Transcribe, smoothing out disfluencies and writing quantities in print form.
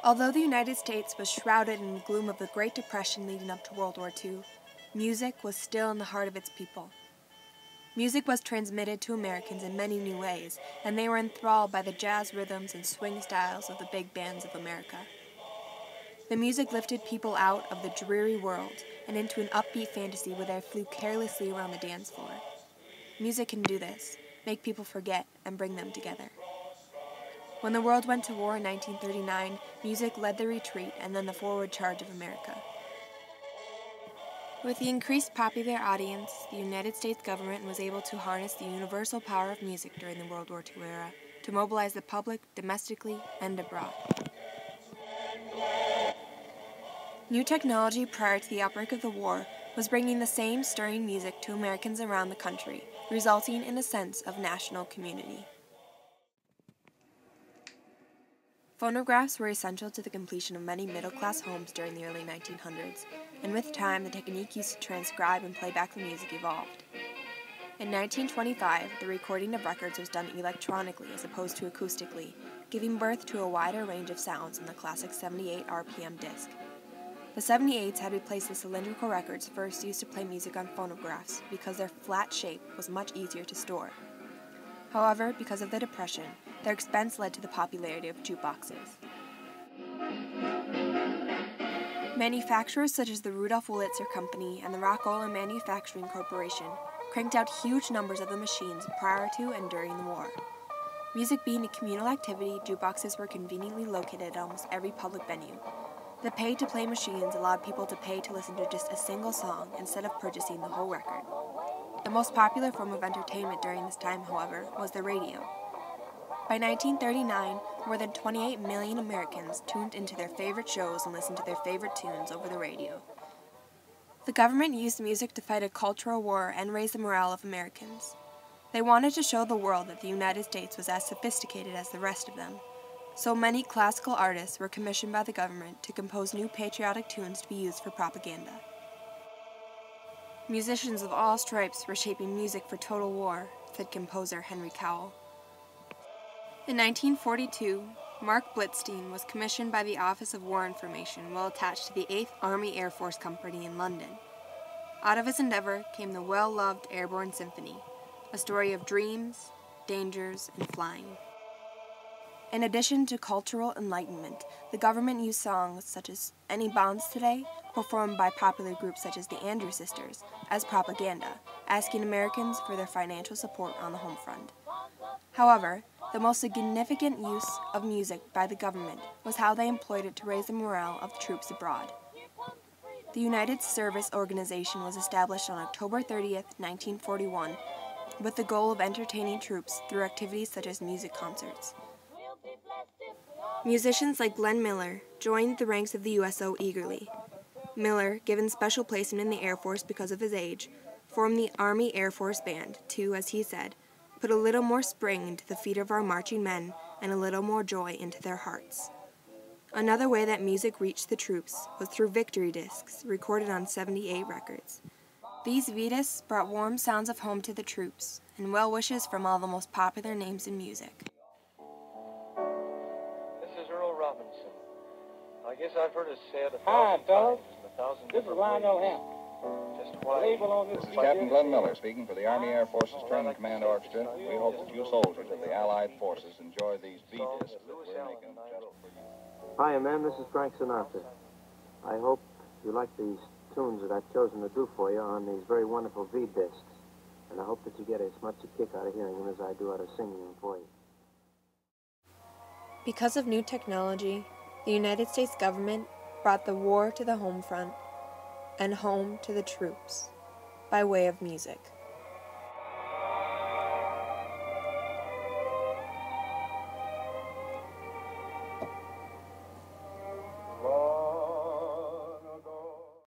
Although the United States was shrouded in the gloom of the Great Depression leading up to World War II, music was still in the heart of its people. Music was transmitted to Americans in many new ways, and they were enthralled by the jazz rhythms and swing styles of the big bands of America. The music lifted people out of the dreary world and into an upbeat fantasy where they flew carelessly around the dance floor. Music can do this, make people forget, and bring them together. When the world went to war in 1939, music led the retreat and then the forward charge of America. With the increased popular audience, the United States government was able to harness the universal power of music during the World War II era to mobilize the public domestically and abroad. New technology prior to the outbreak of the war was bringing the same stirring music to Americans around the country, resulting in a sense of national community. Phonographs were essential to the completion of many middle-class homes during the early 1900s, and with time the technique used to transcribe and play back the music evolved. In 1925, the recording of records was done electronically as opposed to acoustically, giving birth to a wider range of sounds in the classic 78 RPM disc. The 78s had replaced the cylindrical records first used to play music on phonographs because their flat shape was much easier to store. However, because of the Depression, their expense led to the popularity of jukeboxes. Manufacturers such as the Rudolf Wurlitzer Company and the Rockefeller Manufacturing Corporation cranked out huge numbers of the machines prior to and during the war. Music being a communal activity, jukeboxes were conveniently located at almost every public venue. The pay-to-play machines allowed people to pay to listen to just a single song instead of purchasing the whole record. The most popular form of entertainment during this time, however, was the radio. By 1939, more than 28 million Americans tuned into their favorite shows and listened to their favorite tunes over the radio. The government used music to fight a cultural war and raise the morale of Americans. They wanted to show the world that the United States was as sophisticated as the rest of them. So many classical artists were commissioned by the government to compose new patriotic tunes to be used for propaganda. Musicians of all stripes were shaping music for total war, said composer Henry Cowell. In 1942, Mark Blitzstein was commissioned by the Office of War Information while attached to the 8th Army Air Force Company in London. Out of his endeavor came the well-loved Airborne Symphony, a story of dreams, dangers, and flying. In addition to cultural enlightenment, the government used songs such as Any Bonds Today, performed by popular groups such as the Andrew Sisters, as propaganda, asking Americans for their financial support on the home front. However, the most significant use of music by the government was how they employed it to raise the morale of the troops abroad. The United Service Organization was established on October 30th, 1941, with the goal of entertaining troops through activities such as music concerts. Musicians like Glenn Miller joined the ranks of the USO eagerly. Miller, given special placement in the Air Force because of his age, formed the Army Air Force Band to, as he said, put a little more spring into the feet of our marching men and a little more joy into their hearts. Another way that music reached the troops was through victory discs recorded on 78 records. These V-discs brought warm sounds of home to the troops and well wishes from all the most popular names in music. Robinson. I guess I've heard it said a thousand times in 1,000 This is different Lionel ways. Hemp. Just why? This is Captain Glenn Miller speaking for the Army Air Forces Training Command Orchestra. We hope that you soldiers of the Allied forces enjoy these V-discs that we're making just for you. Hi, man. This is Frank Sinatra. I hope you like these tunes that I've chosen to do for you on these very wonderful V-discs. And I hope that you get as much a kick out of hearing them as I do out of singing them for you. Because of new technology, the United States government brought the war to the home front and home to the troops by way of music.